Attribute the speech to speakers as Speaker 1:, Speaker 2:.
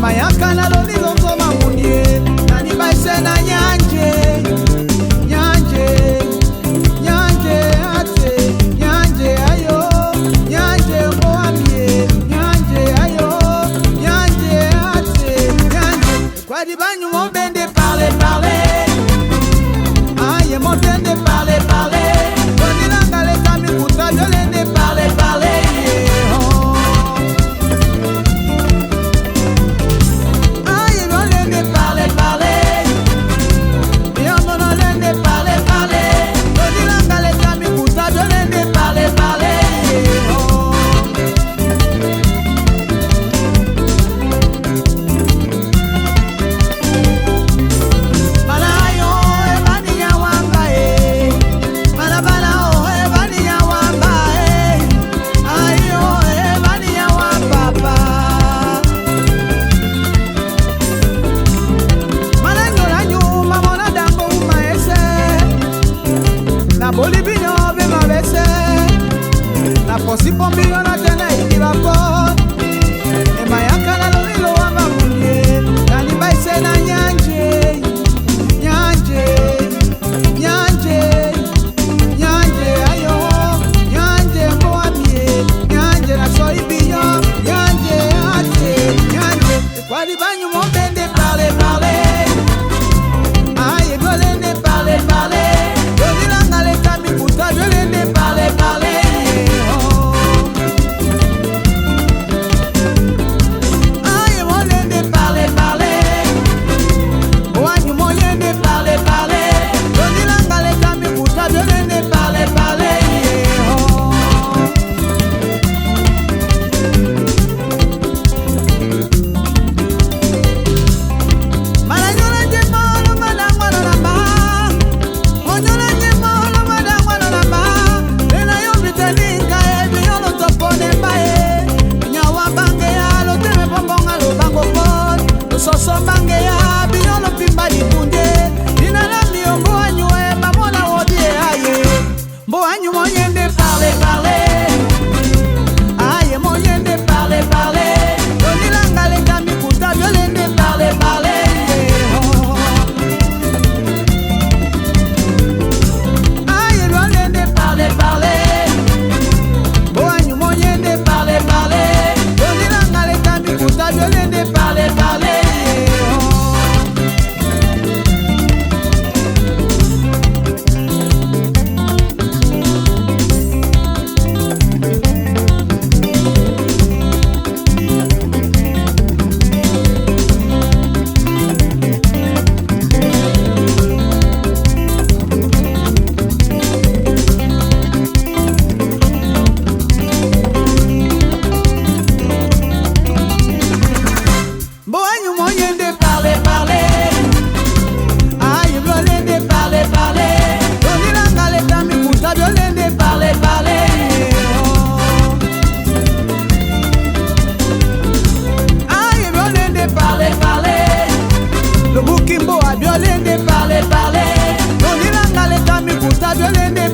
Speaker 1: mayaka na lolilo ngoma mundie nani baise na nyanje nyanje nyanje ate nyanje ayo nyanje moamie nyanje ayo nyanje ate nyanje kwa di banyu mo bende parler parler aye mo bende parler parler doni nangale kami kuta violende parler parler si pombino na tena ikibako emayaka na lolilo wamba munye nani baise na nyanje nyanje nyanje nyanje ayo nyanje moamie nyanje na soibinyo nyanje ate nyanje kwali banyu mombende parler parler aye bolende parler parler dolilanga le kami kuta dolende parler parler Violende